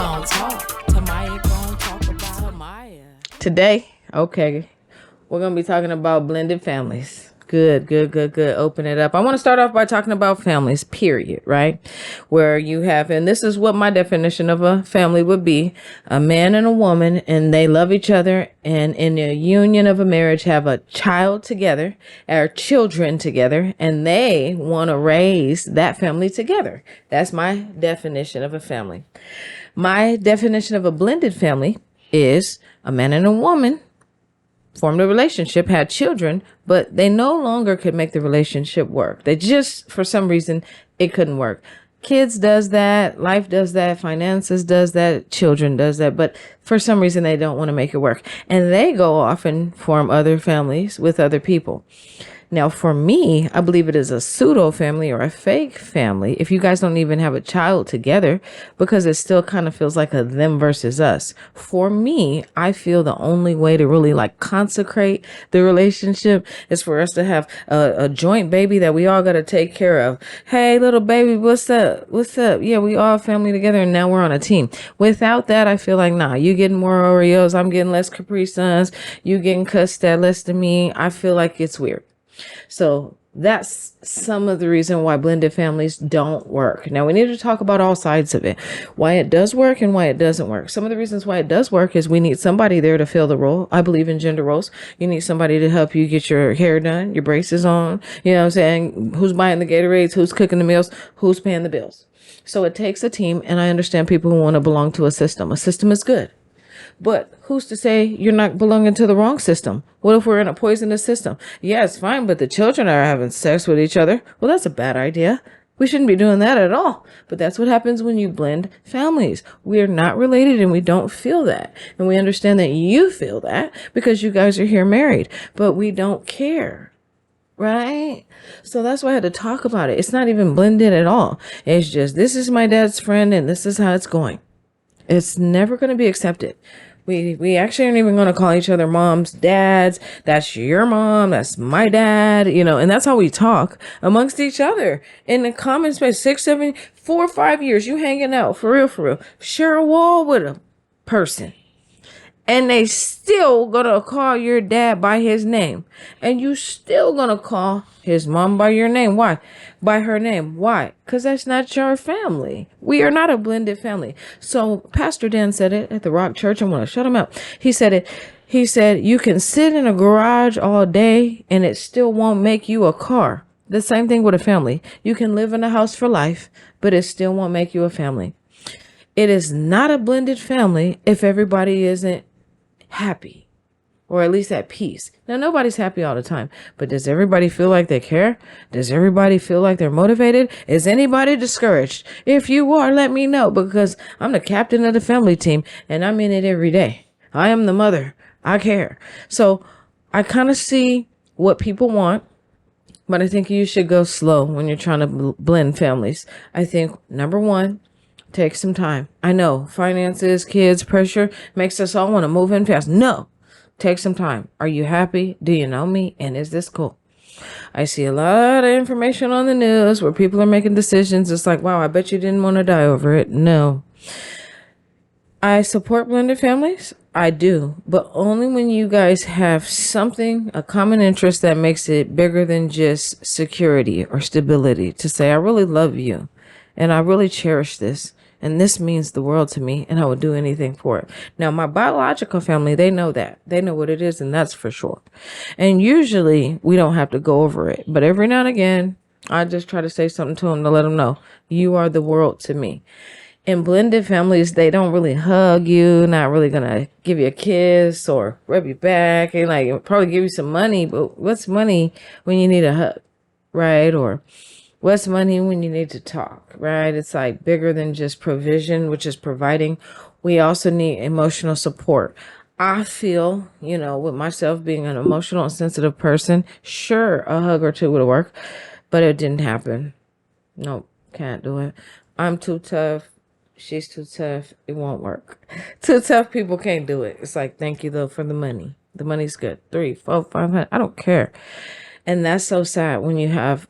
gon' talk. Tamaya gon' talk about Tamaya. Today, okay, we're going to be talking about blended families. Good. Open it up. I want to start off by talking about families, period, right? Where you have, and this is what my definition of a family would be, a man and a woman, and they love each other, and in a union of a marriage have a child together, or children together, and they want to raise that family together. That's my definition of a family. My definition of a blended family is a man and a woman formed a relationship, had children, but they no longer could make the relationship work. They just, for some reason, it couldn't work. Kids does that, life does that, finances does that, children does that, but for some reason they don't want to make it work. And they go off and form other families with other people. Now, for me, I believe it is a pseudo family or a fake family if you guys don't even have a child together, because it still kind of feels like a them versus us. For me, I feel the only way to really like consecrate the relationship is for us to have a joint baby that we all got to take care of. Hey, little baby, what's up? What's up? Yeah, we all family together and now we're on a team. Without that, I feel like, nah, you getting more Oreos. I'm getting less Capri Suns. You getting cussed at less than me. I feel like it's weird. So that's some of the reason why blended families don't work. Now we need to talk about all sides of it, why it does work and why it doesn't work. Some of the reasons why it does work is we need somebody there to fill the role. I believe in gender roles. You need somebody to help you get your hair done, your braces on, you know what I'm saying? Who's buying the Gatorades, who's cooking the meals, who's paying the bills. So it takes a team, and I understand people who want to belong to a system. A system is good. But who's to say you're not belonging to the wrong system? What if we're in a poisonous system? Yeah, it's fine, but the children are having sex with each other. Well, that's a bad idea. We shouldn't be doing that at all. But that's what happens when you blend families. We are not related and we don't feel that. And we understand that you feel that because you guys are here married, but we don't care. Right? So that's why I had to talk about it. It's not even blended at all. It's just, this is my dad's friend and this is how it's going. It's never going to be accepted. We actually aren't even going to call each other moms, dads. That's your mom. That's my dad, and that's how we talk amongst each other in the common space. 6, 7, 4, 5 years, you hanging out for real. Share a wall with a person. And they still gonna call your dad by his name. And you still gonna call his mom by your name. Why? By her name. Why? Because that's not your family. We are not a blended family. So Pastor Dan said it at the Rock Church. I'm gonna shut him up. He said it. He said, you can sit in a garage all day and it still won't make you a car. The same thing with a family. You can live in a house for life, but it still won't make you a family. It is not a blended family if everybody isn't happy, or at least at peace. Now, nobody's happy all the time, but does everybody feel like they care? Does everybody feel like they're motivated? Is anybody discouraged? If you are, let me know, because I'm the captain of the family team and I'm in it every day. I am the mother. I care. So I kind of see what people want, but I think you should go slow when you're trying to blend families. I think, number one, take some time. I know finances, kids, pressure makes us all want to move in fast. No, take some time. Are you happy? Do you know me? And is this cool? I see a lot of information on the news where people are making decisions. It's like, wow, I bet you didn't want to die over it. No. I support blended families. I do, but only when you guys have something, a common interest that makes it bigger than just security or stability, to say, I really love you and I really cherish this. And this means the world to me, and I would do anything for it. Now, my biological family, they know that. They know what it is, and that's for sure. And usually, we don't have to go over it. But every now and again, I just try to say something to them to let them know, you are the world to me. In blended families, they don't really hug you, not really going to give you a kiss or rub your back, and like probably give you some money. But what's money when you need a hug, right? Or what's money when you need to talk, right? It's like bigger than just provision, which is providing. We also need emotional support. I feel, with myself being an emotional and sensitive person, sure, a hug or two would work, but it didn't happen. Nope, can't do it. I'm too tough. She's too tough. It won't work. Too tough people can't do it. It's like, thank you though for the money. The money's good. 3, 4, 500. I don't care. And that's so sad when you have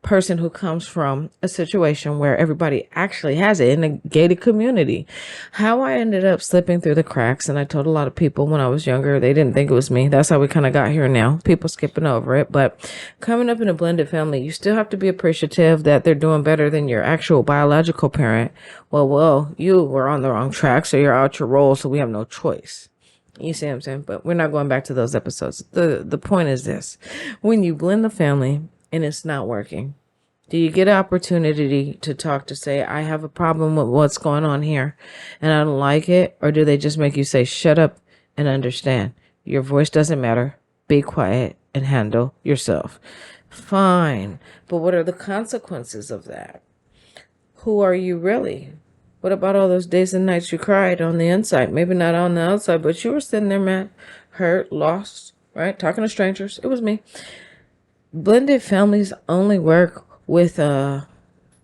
person who comes from a situation where everybody actually has it in a gated community. How I ended up slipping through the cracks, and I told a lot of people when I was younger, they didn't think it was me. That's how we kind of got here now. People skipping over it. But coming up in a blended family, you still have to be appreciative that they're doing better than your actual biological parent. Well, you were on the wrong track, so you're out your role, so we have no choice. You see what I'm saying? But we're not going back to those episodes. The point is this. When you blend the family and it's not working, do you get an opportunity to talk, to say, I have a problem with what's going on here and I don't like it? Or do they just make you say, shut up and understand? Your voice doesn't matter. Be quiet and handle yourself. Fine. But what are the consequences of that? Who are you really? What about all those days and nights you cried on the inside? Maybe not on the outside, but you were sitting there, man, hurt, lost, right? Talking to strangers. It was me. Blended families only work with a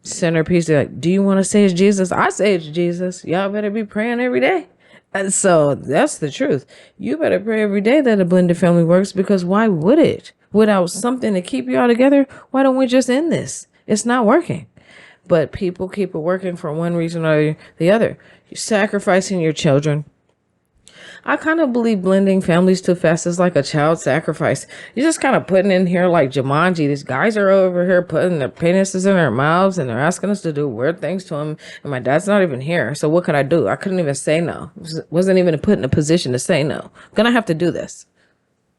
centerpiece. They're like, do you want to say it's Jesus? I say it's Jesus. Y'all better be praying every day. And so that's the truth. You better pray every day that a blended family works, because why would it? Without something to keep you all together, why don't we just end this? It's not working. But people keep it working for one reason or the other. You're sacrificing your children. I kind of believe blending families too fast is like a child sacrifice. You're just kind of putting in here like Jumanji. These guys are over here putting their penises in their mouths and they're asking us to do weird things to them. And my dad's not even here. So what could I do? I couldn't even say no. Wasn't even put in a position to say no. Gonna have to do this.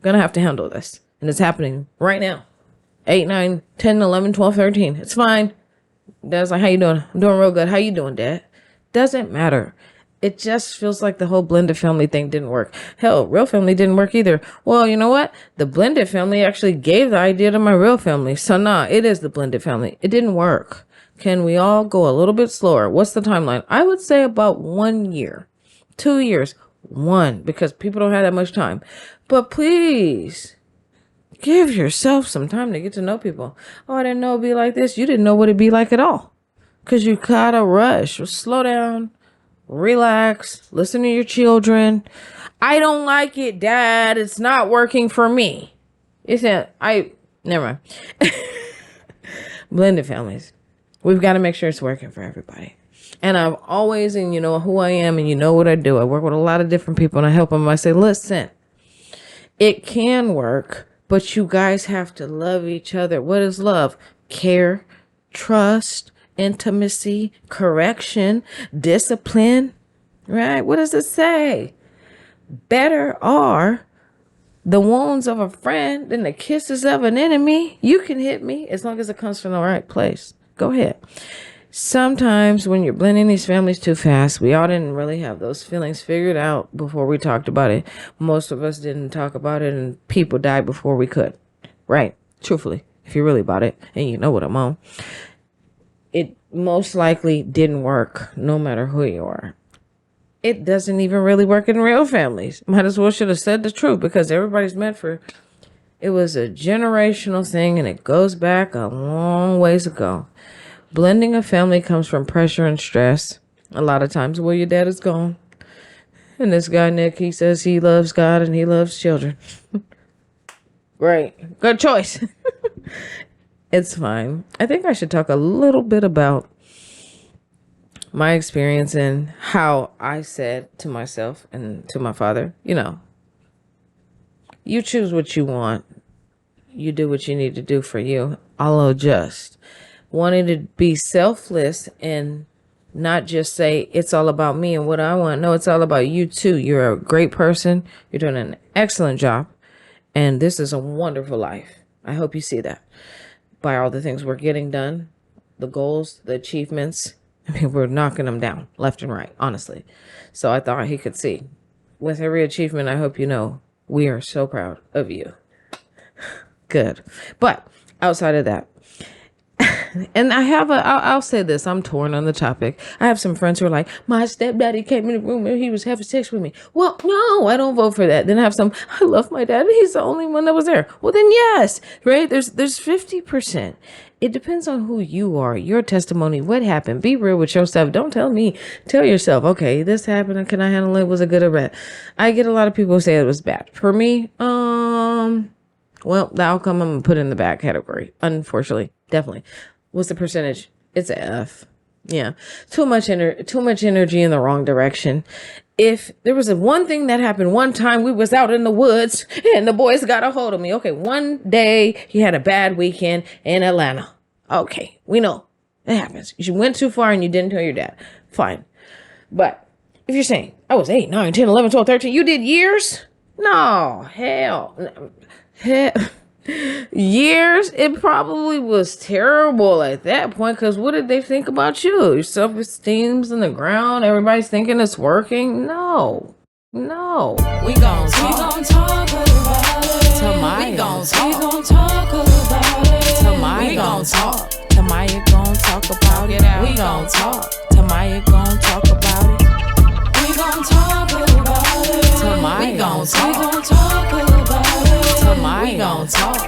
Gonna have to handle this. And it's happening right now. 8, 9, 10, 11, 12, 13. It's fine. Dad's like, how you doing? I'm doing real good. How you doing, Dad? Doesn't matter. It just feels like the whole blended family thing didn't work. Hell, real family didn't work either. Well, you know what? The blended family actually gave the idea to my real family. So nah, it is the blended family. It didn't work. Can we all go a little bit slower? What's the timeline? I would say about 1 year, 2 years, because people don't have that much time. But please, give yourself some time to get to know people. Oh, I didn't know it'd be like this. You didn't know what it'd be like at all. Because you gotta rush. Slow down. Relax. Listen to your children. I don't like it, Dad. It's not working for me. Never mind. Blended families. We've got to make sure it's working for everybody. And I've always, and you know who I am and you know what I do. I work with a lot of different people and I help them. I say, listen, it can work, but you guys have to love each other. What is love? Care, trust, intimacy, correction, discipline, right? What does it say? Better are the wounds of a friend than the kisses of an enemy. You can hit me as long as it comes from the right place. Go ahead. Sometimes when you're blending these families too fast, we all didn't really have those feelings figured out before we talked about it. Most of us didn't talk about it and people died before we could. Right. Truthfully, if you really about it and you know what I'm on. It most likely didn't work no matter who you are. It doesn't even really work in real families. Might as well should have said the truth, because everybody's meant for, it was a generational thing and it goes back a long ways ago. Blending a family comes from pressure and stress. A lot of times, well, your dad is gone. And this guy, Nick, he says he loves God and he loves children. Great. Good choice. It's fine. I think I should talk a little bit about my experience and how I said to myself and to my father, you choose what you want. You do what you need to do for you. I'll adjust. Wanting to be selfless and not just say it's all about me and what I want. No, it's all about you too. You're a great person. You're doing an excellent job. And this is a wonderful life. I hope you see that by all the things we're getting done, the goals, the achievements. I mean, we're knocking them down left and right, honestly. So I thought he could see. With every achievement, I hope you know we are so proud of you. Good. But outside of that, and I'll say this, I'm torn on the topic. I have some friends who are like, my stepdaddy came in the room and he was having sex with me. Well, no, I don't vote for that. Then I have some, I love my dad. He's the only one that was there. Well, then yes, right? There's 50%. It depends on who you are, your testimony, what happened. Be real with yourself. Don't tell me. Tell yourself, okay, this happened. Can I handle it? Was it good or bad? I get a lot of people who say it was bad. For me, well, the outcome I'm going to put in the bad category, unfortunately. Definitely. What's the percentage? It's a F. Yeah. Too much energy in the wrong direction. If there was one thing that happened one time, we was out in the woods and the boys got a hold of me. Okay, one day he had a bad weekend in Atlanta. Okay, we know. It happens. You went too far and you didn't tell your dad. Fine. But if you're saying, I was 8, 9, 10, 11, 12, 13, you did years? No, hell. Years, it probably was terrible at that point, because what did they think about you? Your self-esteem's in the ground. Everybody's thinking it's working. No. We gon' talk about it. Tamaya gon' talk about it. Tamaya gon' talk. Tamaya gon' talk about it. We gon' talk. Tamaya gon' talk about it. We gon' talk about it. Tamaya gon' talk about it. Tamaya gon' talk.